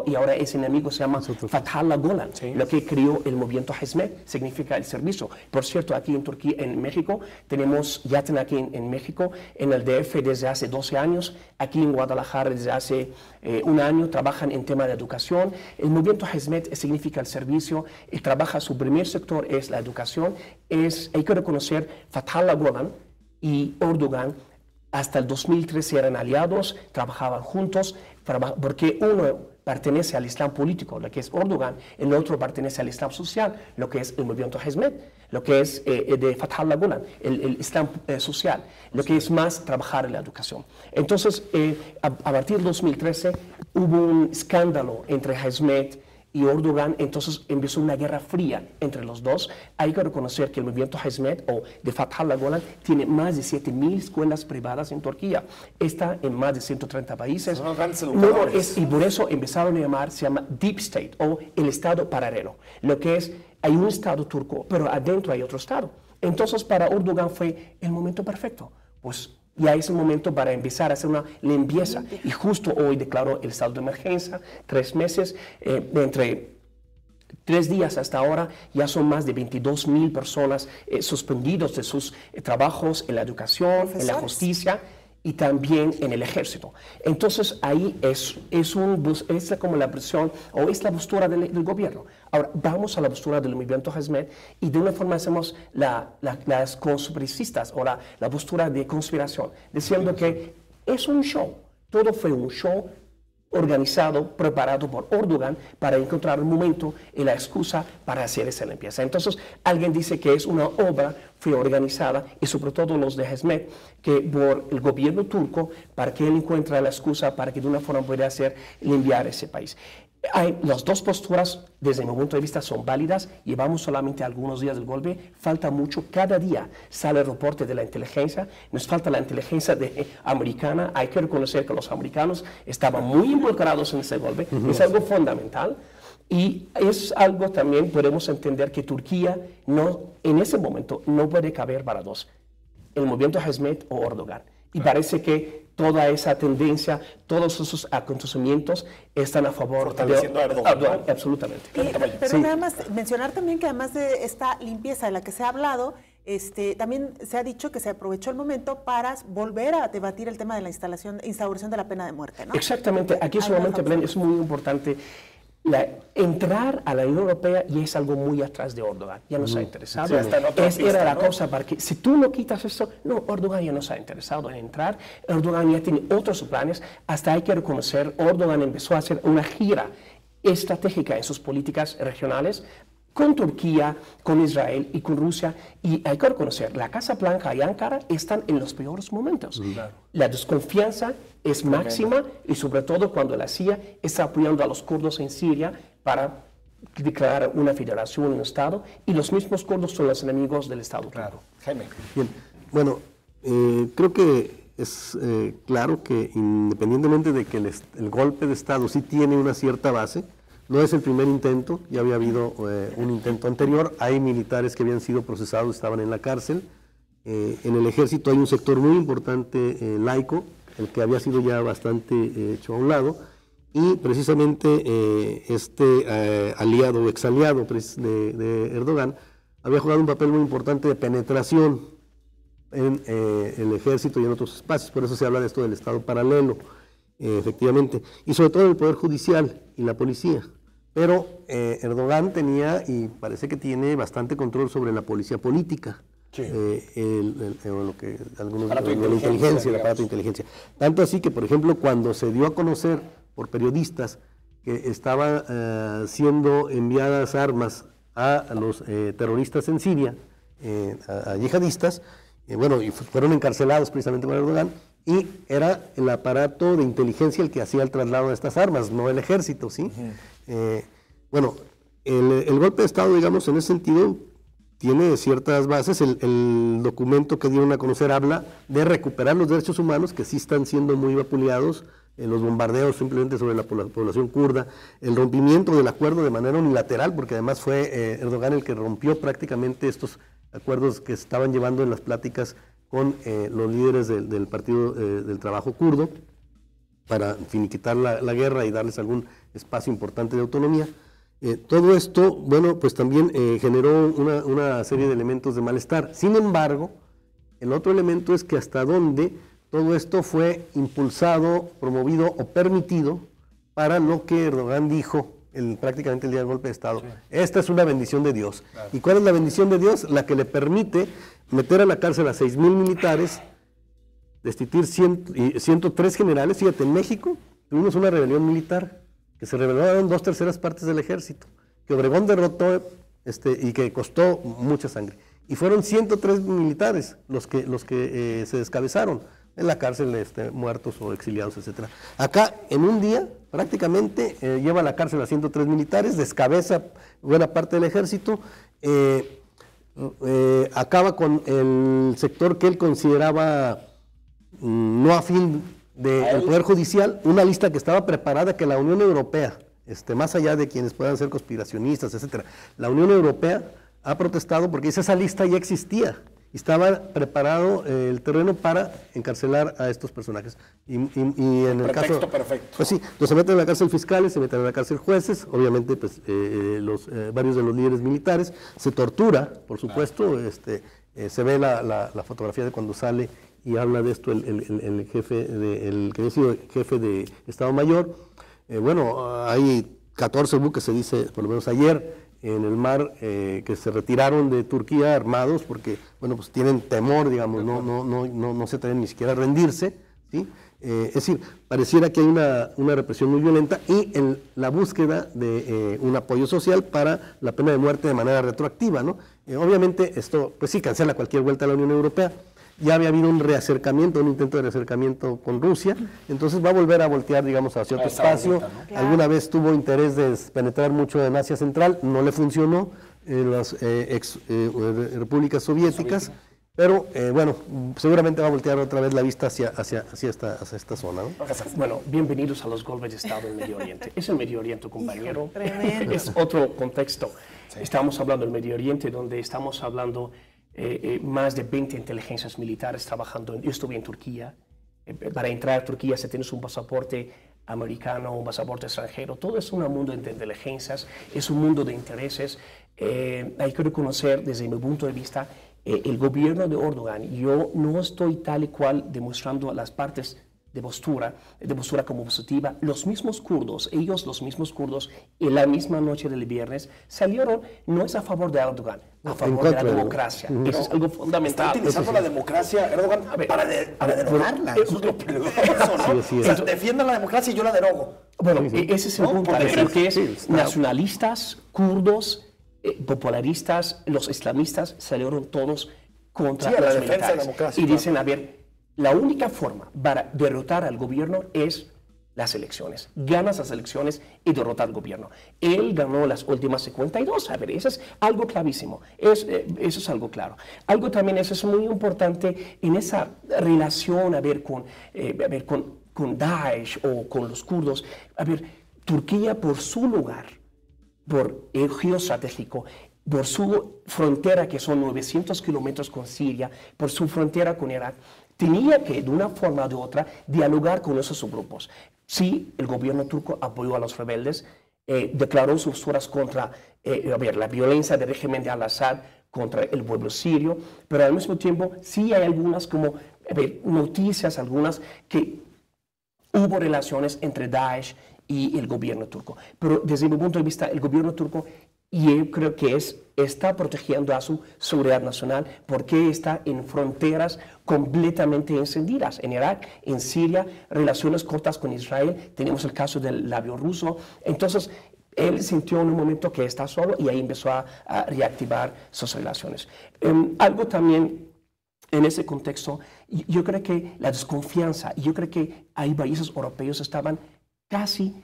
y ahora ese enemigo se llama Fethullah Gülen, lo que creó el movimiento Hizmet, significa el servicio. Por cierto, aquí en Turquía, en México, ya tienen aquí en México, en el DF desde hace 12 años, aquí en Guadalajara desde hace 1 año, trabajan en tema de educación. El movimiento Hizmet significa el servicio, y trabaja, su primer sector es la educación. Hay que reconocer, Fethullah Gülen y Erdogan hasta el 2013 eran aliados, trabajaban juntos, porque uno pertenece al Islam político, lo que es Erdogan, el otro pertenece al Islam social, lo que es el movimiento Hizmet, lo que es de Fethullah Gulen, el Islam social, lo que es más trabajar en la educación. Entonces, a partir del 2013 hubo un escándalo entre Hizmet y Erdogan, entonces empezó una guerra fría entre los dos. Hay que reconocer que el movimiento Hizmet o de Fethullah Gulen tiene más de 7.000 escuelas privadas en Turquía. Está en más de 130 países. Son grandes educadores. Y por eso empezaron a llamar, se llama Deep State o el Estado paralelo. Lo que es, hay un Estado turco, pero adentro hay otro Estado. Entonces para Erdogan fue el momento perfecto. Pues ya es el momento para empezar a hacer una limpieza. Y justo hoy declaró el estado de emergencia, 3 meses, entre 3 días hasta ahora ya son más de 22.000 personas suspendidos de sus trabajos en la educación, en la justicia y también en el ejército. Entonces ahí es como la presión o es la postura del gobierno. Ahora vamos a la postura del movimiento Hizmet y de una forma hacemos las conspiracistas o la postura de conspiración, diciendo que es un show, todo fue un show organizado, preparado por Erdogan para encontrar un momento y la excusa para hacer esa limpieza. Entonces, alguien dice que es una obra, fue organizada, y sobre todo los de Hizmet, que por el gobierno turco, para que él encuentre la excusa para que de una forma pueda hacer limpiar ese país. Las dos posturas, desde mi punto de vista, son válidas. Llevamos solamente algunos días del golpe. Falta mucho. Cada día sale el reporte de la inteligencia. Nos falta la inteligencia americana. Hay que reconocer que los americanos estaban muy involucrados en ese golpe. Es algo fundamental. Y es algo también, podemos entender que Turquía en ese momento no puede caber para dos. El movimiento Hizmet o Erdogan. Y parece que toda esa tendencia, todos esos acontecimientos están a favor fortaleciendo a Erdogan. Absolutamente. Pero nada más mencionar también que además de esta limpieza de la que se ha hablado, también se ha dicho que se aprovechó el momento para volver a debatir el tema de la instauración de la pena de muerte, ¿no? Exactamente. Aquí solamente es muy importante. Entrar a la Unión Europea ya es algo muy atrás de Erdogan, ya no se ha interesado. Sí, era la cosa para que, si tú no quitas esto, no, Erdogan ya no se ha interesado en entrar, Erdogan ya tiene otros planes, hasta hay que reconocer, Erdogan empezó a hacer una gira estratégica en sus políticas regionales, con Turquía, con Israel y con Rusia, y hay que reconocer, la Casa Blanca y Ankara están en los peores momentos. Claro. La desconfianza es máxima y sobre todo cuando la CIA está apoyando a los kurdos en Siria para declarar una federación, un Estado, y los mismos kurdos son los enemigos del Estado. Claro. Jaime. Bien, bueno, creo que es claro que independientemente de que el golpe de Estado sí tiene una cierta base, no es el primer intento, ya había habido un intento anterior, hay militares que habían sido procesados, estaban en la cárcel, en el ejército hay un sector muy importante laico, el que había sido ya bastante hecho a un lado, y precisamente aliado o exaliado de Erdogan había jugado un papel muy importante de penetración en el ejército y en otros espacios, por eso se habla de esto del Estado paralelo, efectivamente, y sobre todo el Poder Judicial y la policía. Pero Erdogan tenía, y parece que tiene, bastante control sobre la policía política, sí. Lo que algunos la inteligencia, el aparato de inteligencia. Tanto así que, por ejemplo, cuando se dio a conocer por periodistas que estaban siendo enviadas armas a los terroristas en Siria, a yihadistas, y fueron encarcelados precisamente por Erdogan, y era el aparato de inteligencia el que hacía el traslado de estas armas, no el ejército, ¿sí? El golpe de Estado, digamos, en ese sentido, tiene ciertas bases. El documento que dieron a conocer habla de recuperar los derechos humanos, que sí están siendo muy vapuleados, los bombardeos simplemente sobre la población kurda, el rompimiento del acuerdo de manera unilateral, porque además fue Erdogan el que rompió prácticamente estos acuerdos que estaban llevando en las pláticas con los líderes del Partido del Trabajo kurdo, para finiquitar la guerra y darles algún espacio importante de autonomía. Todo esto, pues también generó una serie de elementos de malestar. Sin embargo, el otro elemento es que hasta dónde todo esto fue impulsado, promovido o permitido para lo que Erdogan dijo prácticamente el día del golpe de Estado. Sí. Esta es una bendición de Dios. Claro. ¿Y cuál es la bendición de Dios? La que le permite meter a la cárcel a 6.000 militares destituir 103 generales. Fíjate, en México tuvimos una rebelión militar que se rebelaron 2/3 partes del ejército, que Obregón derrotó y que costó mucha sangre. Y fueron 103 militares los que se descabezaron en la cárcel, muertos o exiliados, etc. Acá, en un día, prácticamente lleva a la cárcel a 103 militares, descabeza buena parte del ejército, acaba con el sector que él consideraba no afín del Poder Judicial, una lista que estaba preparada, que la Unión Europea, más allá de quienes puedan ser conspiracionistas, etc., la Unión Europea ha protestado porque esa lista ya existía. Estaba preparado el terreno para encarcelar a estos personajes. Y en el caso perfecto. Pues sí, entonces se meten en la cárcel fiscales, se meten en la cárcel jueces, obviamente pues varios de los líderes militares, se tortura, por supuesto, se ve la fotografía de cuando sale y habla de esto el jefe, el que había sido jefe de Estado Mayor. Bueno, hay 14 buques, se dice, por lo menos ayer, en el mar, que se retiraron de Turquía armados porque, bueno, pues tienen temor, digamos, no se atreven ni siquiera a rendirse, ¿sí? Es decir, pareciera que hay una represión muy violenta y en la búsqueda de un apoyo social para la pena de muerte de manera retroactiva, ¿no? Obviamente esto, pues sí, cancela cualquier vuelta a la Unión Europea. Ya había habido un reacercamiento, un intento de reacercamiento con Rusia, entonces va a volver a voltear, digamos, hacia otro espacio. Bonita, ¿no? Claro. Alguna vez tuvo interés de penetrar mucho en Asia Central, no le funcionó en las repúblicas soviéticas, pero bueno, seguramente va a voltear otra vez la vista hacia esta zona, ¿no? Bueno, bienvenidos a los golpes de Estado en Medio Oriente. Es el Medio Oriente, compañero. Tremendo. Es otro contexto. Sí. Estamos hablando del Medio Oriente, donde estamos hablando más de 20 inteligencias militares trabajando. Yo estuve en Turquía. Para entrar a Turquía, si tienes un pasaporte americano, un pasaporte extranjero, todo es un mundo de inteligencias, es un mundo de intereses. Hay que reconocer, desde mi punto de vista, el gobierno de Erdogan. Yo no estoy tal y cual demostrando las partes de postura como positiva. Los mismos kurdos, los mismos kurdos, en la misma noche del viernes salieron, no es a favor de Erdogan, a favor de la democracia. Eso es algo fundamental. Está utilizando la democracia, Erdogan, para derogarla. Eso es lo peligroso, ¿no? Sí, o sea, defiendan la democracia y yo la derogo. Bueno, ese es el punto. Que es nacionalistas, kurdos, popularistas, los islamistas salieron todos contra los militares. Y dicen, a ver, la única forma para derrotar al gobierno es las elecciones. Ganas las elecciones y derrotar al gobierno. Él ganó las últimas 52. A ver, eso es algo clarísimo. Eso es algo claro. Algo también eso es muy importante en esa relación, con Daesh o con los kurdos. A ver, Turquía por su lugar, por el geoestratégico, por su frontera, que son 900 kilómetros con Siria, por su frontera con Irak, tenía que, de una forma o de otra, dialogar con esos subgrupos. Sí, el gobierno turco apoyó a los rebeldes, declaró sus horas contra la violencia del régimen de Al-Assad contra el pueblo sirio, pero al mismo tiempo sí hay algunas noticias, algunas que hubo relaciones entre Daesh y el gobierno turco. Pero desde mi punto de vista, el gobierno turco, yo creo que está protegiendo a su seguridad nacional porque está en fronteras completamente encendidas. En Irak, en Siria, relaciones cortas con Israel, tenemos el caso del labio ruso. Entonces, él sintió en un momento que está solo y ahí empezó a reactivar sus relaciones. Algo también en ese contexto, yo creo que la desconfianza, yo creo que hay países europeos estaban casi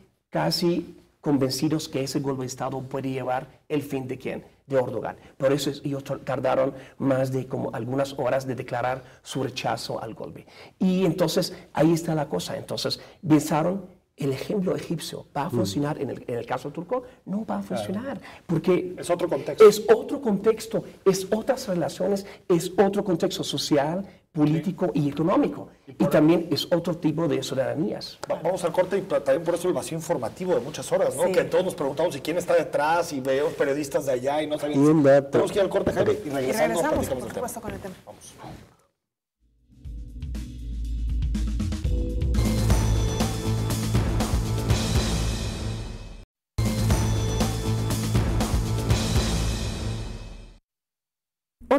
convencidos que ese golpe de Estado puede llevar el fin de ¿quién? De Erdogan. Por eso ellos tardaron más de como algunas horas de declarar su rechazo al golpe. Y entonces ahí está la cosa. Entonces pensaron, el ejemplo egipcio va a funcionar en el caso turco, no va a funcionar, porque es otro contexto. Es otro contexto, es otras relaciones, es otro contexto social, político y económico. Y también es otro tipo de soberanías. Vamos al corte y también por eso el vacío informativo de muchas horas, ¿no? Sí. Que todos nos preguntamos si quién está detrás y veo periodistas de allá y no saben. Tenemos que ir al corte, Jaime, y regresamos platicamos del tema. Con el tema. Vamos.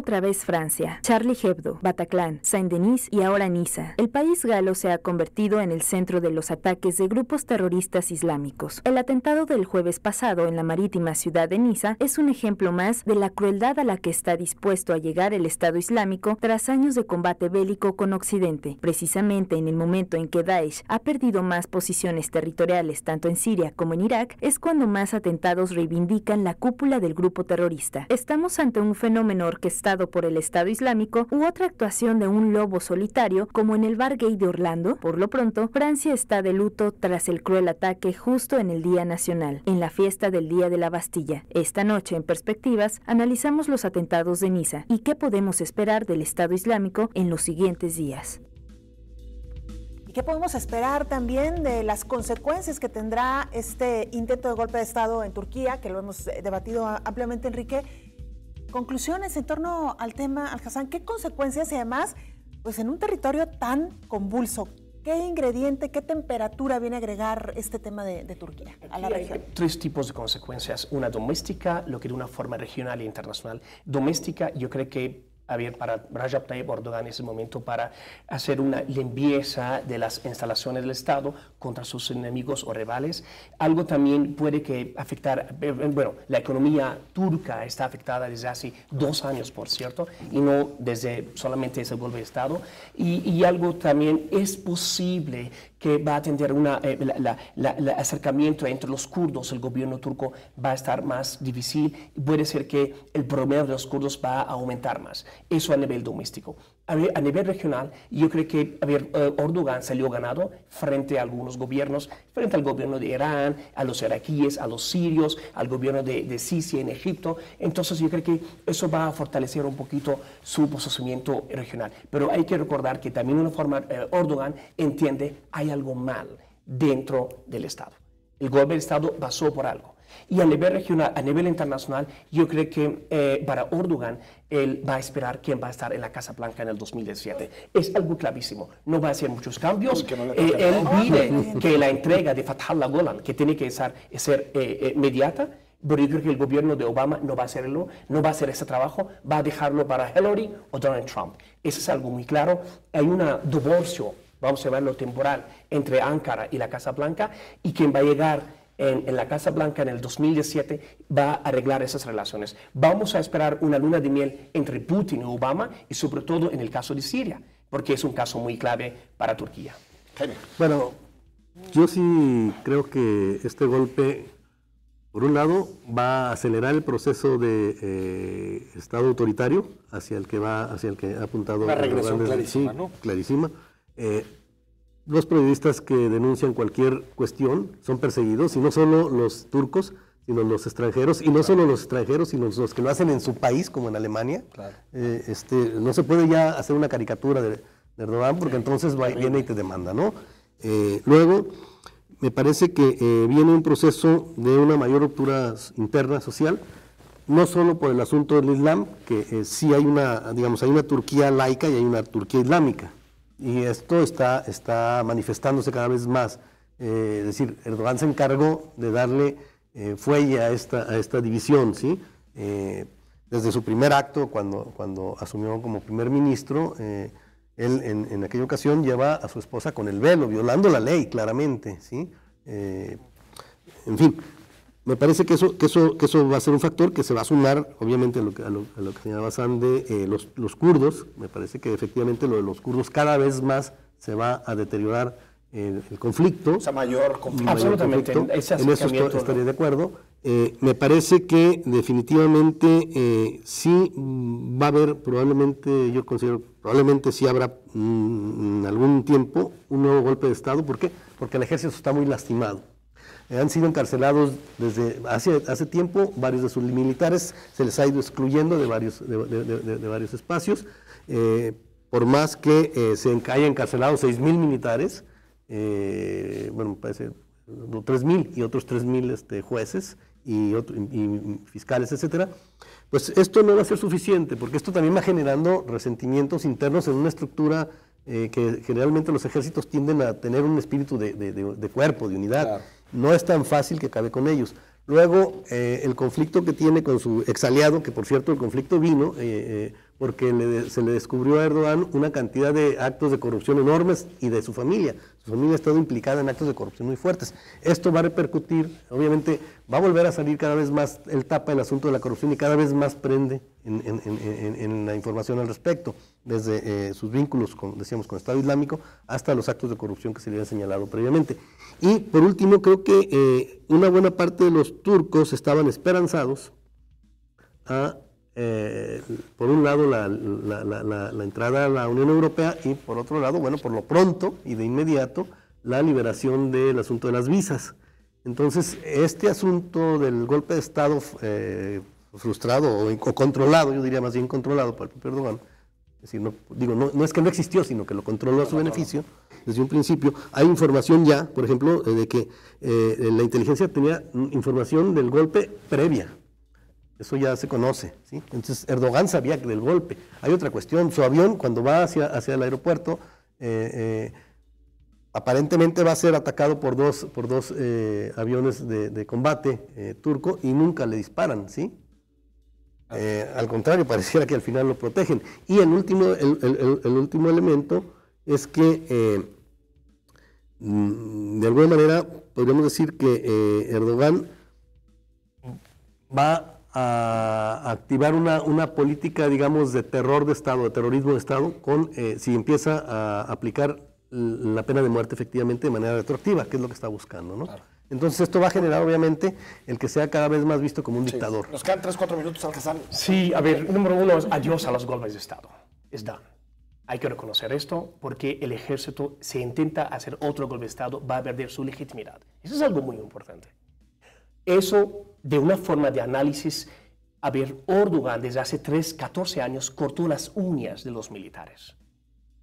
Otra vez Francia. Charlie Hebdo, Bataclan, Saint-Denis y ahora Niza. El país galo se ha convertido en el centro de los ataques de grupos terroristas islámicos. El atentado del jueves pasado en la marítima ciudad de Niza es un ejemplo más de la crueldad a la que está dispuesto a llegar el Estado Islámico tras años de combate bélico con Occidente. Precisamente en el momento en que Daesh ha perdido más posiciones territoriales tanto en Siria como en Irak, es cuando más atentados reivindican la cúpula del grupo terrorista. Estamos ante un fenómeno orquestado por el Estado Islámico u otra actuación de un lobo solitario como en el bar gay de Orlando. Por lo pronto, Francia está de luto tras el cruel ataque justo en el Día Nacional, en la fiesta del Día de la Bastilla. Esta noche en Perspectivas analizamos los atentados de Niza y qué podemos esperar del Estado Islámico en los siguientes días. ¿Y qué podemos esperar también de las consecuencias que tendrá este intento de golpe de Estado en Turquía, que lo hemos debatido ampliamente, Enrique? Conclusiones en torno al tema, Alhassan, ¿qué consecuencias y además, pues en un territorio tan convulso? ¿Qué ingrediente, qué temperatura viene a agregar este tema de Turquía a la región? Hay tres tipos de consecuencias. Una doméstica, lo que de una forma regional e internacional. Doméstica, yo creo que para Recep Tayyip Erdogan en ese momento para hacer una limpieza de las instalaciones del Estado contra sus enemigos o rivales. Algo también puede que afectar, bueno, la economía turca está afectada desde hace 2 años, por cierto, y no desde solamente ese golpe de Estado. Y algo también es posible que va a tener el acercamiento entre los kurdos, el gobierno turco va a estar más difícil, puede ser que el promedio de los kurdos va a aumentar más. Eso a nivel doméstico. A nivel regional, yo creo que Erdogan salió ganado frente a algunos gobiernos, frente al gobierno de Irán, a los iraquíes, a los sirios, al gobierno de Sisi en Egipto. Entonces yo creo que eso va a fortalecer un poquito su posicionamiento regional. Pero hay que recordar que también de una forma Erdogan entiende hay algo mal dentro del Estado. El golpe de Estado pasó por algo. Y a nivel regional, a nivel internacional, yo creo que para Erdogan, él va a esperar quién va a estar en la Casa Blanca en el 2017. Es algo clarísimo. No va a hacer muchos cambios. Él pide que la entrega de Fethullah Gulen, que tiene que ser inmediata, pero yo creo que el gobierno de Obama no va a hacerlo, no va a hacer ese trabajo, va a dejarlo para Hillary o Donald Trump. Eso es algo muy claro. Hay un divorcio, vamos a llamarlo temporal, entre Ankara y la Casa Blanca, y quien va a llegar en la Casa Blanca en el 2017 va a arreglar esas relaciones. Vamos a esperar una luna de miel entre Putin y Obama y sobre todo en el caso de Siria, porque es un caso muy clave para Turquía. Bueno, yo sí creo que este golpe, por un lado, va a acelerar el proceso de Estado autoritario hacia el que ha apuntado. Una regresión clarísima, ¿no? Clarísima. Los periodistas que denuncian cualquier cuestión son perseguidos, y no solo los turcos, sino los extranjeros, y no solo los extranjeros, sino los que lo hacen en su país, como en Alemania. Claro. No se puede ya hacer una caricatura de Erdogan, porque entonces viene y te demanda, ¿no? Luego, me parece que viene un proceso de una mayor ruptura interna social, no solo por el asunto del Islam, que sí hay hay una Turquía laica y hay una Turquía islámica. Y esto está manifestándose cada vez más. Es decir, Erdogan se encargó de darle fuelle a esta división, ¿sí? Desde su primer acto, cuando asumió como primer ministro, él en aquella ocasión lleva a su esposa con el velo, violando la ley claramente, ¿sí? En fin, me parece que eso va a ser un factor que se va a sumar, obviamente, a lo que señalaba Sam de los kurdos. Me parece que efectivamente lo de los kurdos cada vez más se va a deteriorar el conflicto. O sea, mayor conflicto. Absolutamente. En eso estaría de acuerdo. Me parece que definitivamente sí va a haber, yo considero, probablemente sí habrá en algún tiempo un nuevo golpe de Estado. ¿Por qué? Porque el ejército está muy lastimado. Han sido encarcelados desde hace tiempo, varios de sus militares se les ha ido excluyendo de varios espacios, por más que se haya encarcelado 6,000 militares, me parece 3,000 y otros 3,000 jueces y fiscales, etcétera. Pues esto no va a ser suficiente, porque esto también va generando resentimientos internos en una estructura que generalmente los ejércitos tienden a tener un espíritu de cuerpo, de unidad. Claro. No es tan fácil que acabe con ellos. Luego, el conflicto que tiene con su exaliado, que por cierto el conflicto vino porque se le descubrió a Erdogan una cantidad de actos de corrupción enormes y de su familia. Su familia ha estado implicada en actos de corrupción muy fuertes. Esto va a repercutir, obviamente, va a volver a salir cada vez más el tapa el asunto de la corrupción y cada vez más prende en la información al respecto, desde sus vínculos, decíamos, con el Estado Islámico hasta los actos de corrupción que se le habían señalado previamente. Y por último, creo que una buena parte de los turcos estaban esperanzados a, por un lado, la entrada a la Unión Europea y por otro lado, bueno, por lo pronto y de inmediato, la liberación del asunto de las visas. Entonces, este asunto del golpe de Estado frustrado o controlado, yo diría más bien controlado por el propio Erdogan, es decir, no es que no existió, sino que lo controló a su beneficio desde un principio. Hay información ya, por ejemplo, de que la inteligencia tenía información del golpe previa. Eso ya se conoce, ¿sí? Entonces Erdogan sabía del golpe. Hay otra cuestión, su avión cuando va hacia el aeropuerto aparentemente va a ser atacado por dos aviones de combate turco y nunca le disparan, ¿sí? Al contrario, pareciera que al final lo protegen. Y el último elemento es que de alguna manera podríamos decir que Erdogan va a activar una política, digamos, de terror de Estado, de terrorismo de Estado, si empieza a aplicar la pena de muerte efectivamente de manera retroactiva, que es lo que está buscando, ¿no? Claro. Entonces esto va a generar obviamente el que sea cada vez más visto como un dictador. Nos quedan 3-4 minutos, Alcázar. Sí, a ver, número uno es adiós a los golpes de Estado. Es done. Hay que reconocer esto porque el ejército, si intenta hacer otro golpe de Estado, va a perder su legitimidad. Eso es algo muy importante. Eso, de una forma de análisis, a ver, Erdogan desde hace 14 años cortó las uñas de los militares.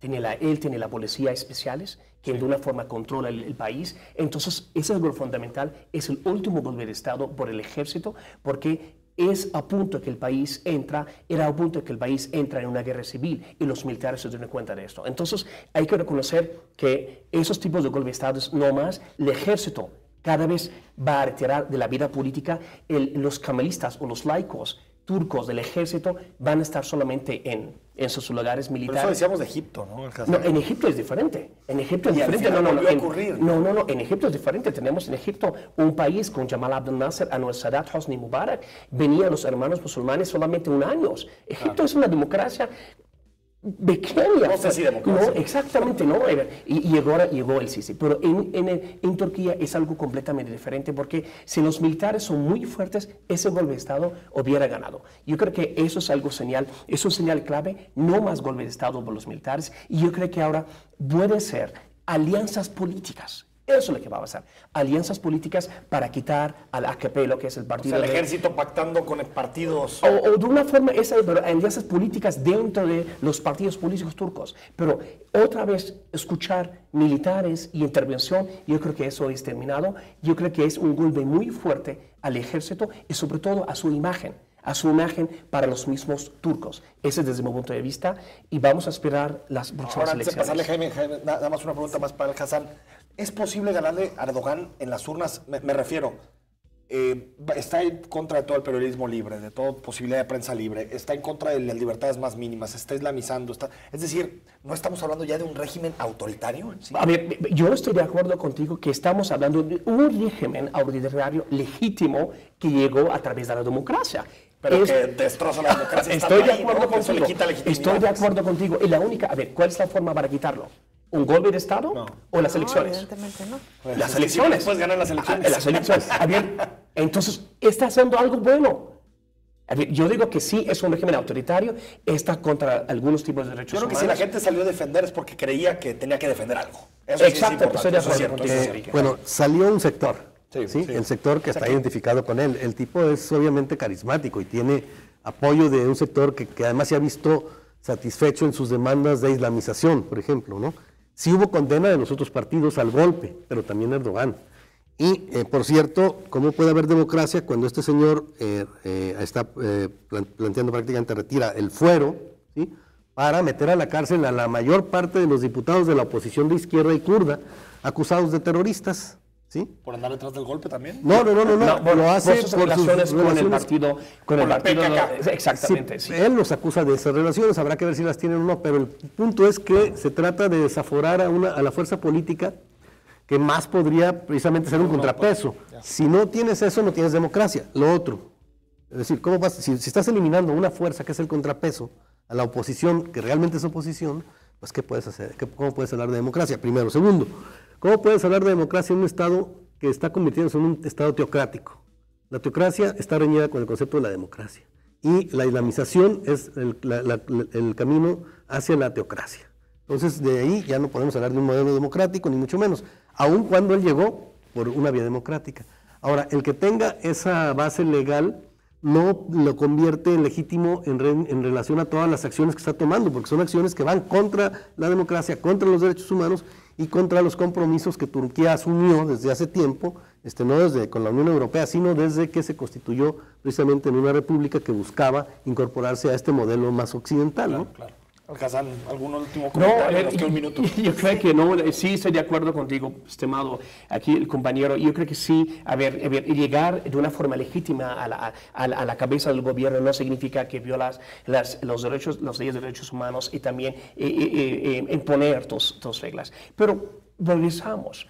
Él tiene la policía especiales que de una forma controla el país. Entonces, ese es algo fundamental. Es el último golpe de Estado por el ejército porque es a punto que el país era a punto que el país entra en una guerra civil y los militares se dan cuenta de esto. Entonces, hay que reconocer que esos tipos de golpes de Estado no más, el ejército cada vez va a retirar de la vida política, los camelistas o los laicos turcos del ejército van a estar solamente en sus lugares militares. Pero eso decíamos de Egipto, ¿no? No, en Egipto es diferente. En Egipto es diferente. No, en Egipto es diferente. Tenemos en Egipto un país con Jamal Abdel Nasser, Anwar Sadat, Hosni Mubarak. Venían los hermanos musulmanes solamente un año. Egipto es una democracia pequeña. No sé si democracia. No, exactamente, no. Y ahora llegó el Sisi. Pero en Turquía es algo completamente diferente porque si los militares son muy fuertes, ese golpe de Estado hubiera ganado. Yo creo que eso es algo es un señal clave, no más golpe de Estado por los militares. Y yo creo que ahora puede ser alianzas políticas. Eso es lo que va a pasar. Alianzas políticas para quitar al AKP, lo que es el partido. O sea, el ejército pactando con partidos. O de una forma, pero alianzas políticas dentro de los partidos políticos turcos. Pero otra vez, escuchar militares y intervención, yo creo que eso es terminado. Yo creo que es un golpe muy fuerte al ejército y sobre todo a su imagen para los mismos turcos. Ese es desde mi punto de vista y vamos a esperar las próximas elecciones. Ahora, antes de pasarle, Jaime, nada más una pregunta más para Alcázar. ¿Es posible ganarle a Erdogan en las urnas? Me refiero, está en contra de todo el periodismo libre, de toda posibilidad de prensa libre, está en contra de las libertades más mínimas, está islamizando, es decir, ¿no estamos hablando ya de un régimen autoritario? ¿Sí? A ver, yo estoy de acuerdo contigo que estamos hablando de un régimen autoritario legítimo que llegó a través de la democracia. Pero que destroza la democracia. Estoy de acuerdo contigo. Estoy de acuerdo contigo. Y la única, a ver, ¿cuál es la forma para quitarlo? ¿Un golpe de Estado? No. ¿O las elecciones? Evidentemente no. Pues las elecciones. Después ganan las elecciones. Las elecciones. A ver, entonces, está haciendo algo bueno. A ver, yo digo que sí, es un régimen autoritario, está contra algunos tipos de derechos humanos. Yo creo que si la gente salió a defender es porque creía que tenía que defender algo. Eso exacto, sí estoy de acuerdo contigo. Bueno, salió un sector, ¿sí? El sector que está identificado con él. El tipo es obviamente carismático y tiene apoyo de un sector que además se ha visto satisfecho en sus demandas de islamización, por ejemplo, ¿no? Sí hubo condena de los otros partidos al golpe, pero también Erdogan. Y, por cierto, ¿cómo puede haber democracia cuando este señor está planteando prácticamente retira el fuero, ¿sí?, para meter a la cárcel a la mayor parte de los diputados de la oposición de izquierda y kurda acusados de terroristas? ¿Sí? ¿Por andar detrás del golpe también? No, lo hace por sus relaciones con el partido. Con el partido exactamente, sí. Él los acusa de esas relaciones, habrá que ver si las tienen o no, pero el punto es que se trata de desaforar a la fuerza política que más podría precisamente ser un contrapeso. Si no tienes eso, no tienes democracia. Lo otro, es decir, ¿cómo vas? Si estás eliminando una fuerza que es el contrapeso a la oposición, que realmente es oposición, pues ¿qué puedes hacer? ¿Cómo puedes hablar de democracia? Primero. Segundo, ¿cómo puedes hablar de democracia en un Estado que está convirtiéndose en un Estado teocrático? La teocracia está reñida con el concepto de la democracia. Y la islamización es el camino hacia la teocracia. Entonces, de ahí ya no podemos hablar de un modelo democrático, ni mucho menos, aun cuando él llegó por una vía democrática. Ahora, el que tenga esa base legal no lo convierte en legítimo en relación a todas las acciones que está tomando, porque son acciones que van contra la democracia, contra los derechos humanos y contra los compromisos que Turquía asumió desde hace tiempo, no desde con la Unión Europea, sino desde que se constituyó precisamente en una república que buscaba incorporarse a este modelo más occidental, ¿no? Claro. Alcázar, ¿algún último comentario? Un minuto. Yo creo que no, sí estoy de acuerdo contigo, estimado aquí el compañero. Yo creo que sí, llegar de una forma legítima a la cabeza del gobierno no significa que violas los leyes de derechos humanos y también imponer tus reglas. Pero regresamos,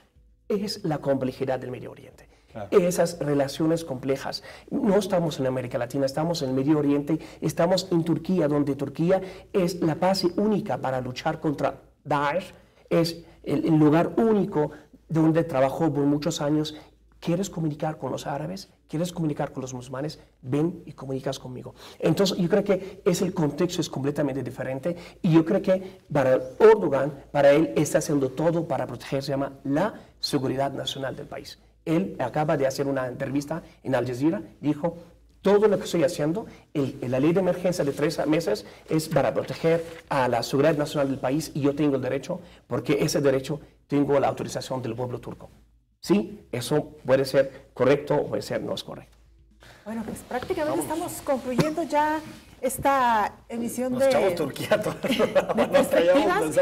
es la complejidad del Medio Oriente. Esas relaciones complejas. No estamos en América Latina, estamos en el Medio Oriente, estamos en Turquía, donde Turquía es la base única para luchar contra Daesh, es el lugar único donde trabajó por muchos años. ¿Quieres comunicar con los árabes? ¿Quieres comunicar con los musulmanes? Ven y comunicas conmigo. Entonces, yo creo que el contexto es completamente diferente y yo creo que para Erdogan, para él está haciendo todo para proteger, se llama la seguridad nacional del país. Él acaba de hacer una entrevista en Al Jazeera, dijo, todo lo que estoy haciendo, la ley de emergencia de 3 meses es para proteger a la seguridad nacional del país y yo tengo el derecho, porque ese derecho tengo la autorización del pueblo turco. Sí, eso puede ser correcto o puede ser no es correcto. Bueno, pues prácticamente estamos concluyendo ya esta emisión de Turquía, perspectivas.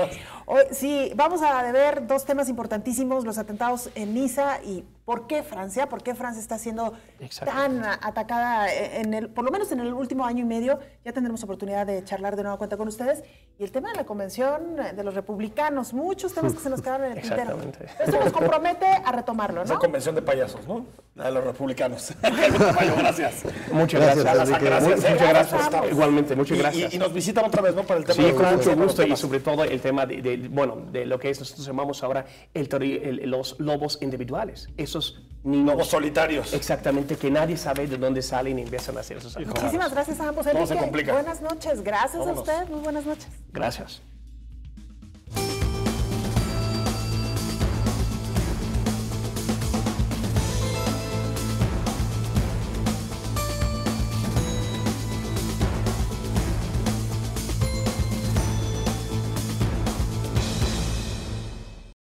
Hoy, sí, vamos a ver 2 temas importantísimos, los atentados en Niza y por qué Francia está siendo tan atacada, por lo menos en el último año y medio. Ya tendremos oportunidad de charlar de nueva cuenta con ustedes. Y el tema de la convención de los republicanos, muchos temas que se nos quedaron en el tintero. Esto nos compromete a retomarlo, ¿no? Esa convención de payasos, ¿no? La de los republicanos. Gracias. Muchas gracias. Muchas gracias. Igualmente, muchas gracias. Y nos visitan otra vez, ¿no? Para el tema de con mucho gusto y sobre todo el tema de lo que nosotros llamamos ahora los lobos individuales. Esos niños. Lobos solitarios. Exactamente, que nadie sabe de dónde salen y empiezan a hacer esos actos. Muchísimas gracias a ambos. Todo se complica. Buenas noches. Gracias a usted. Muy buenas noches. Gracias.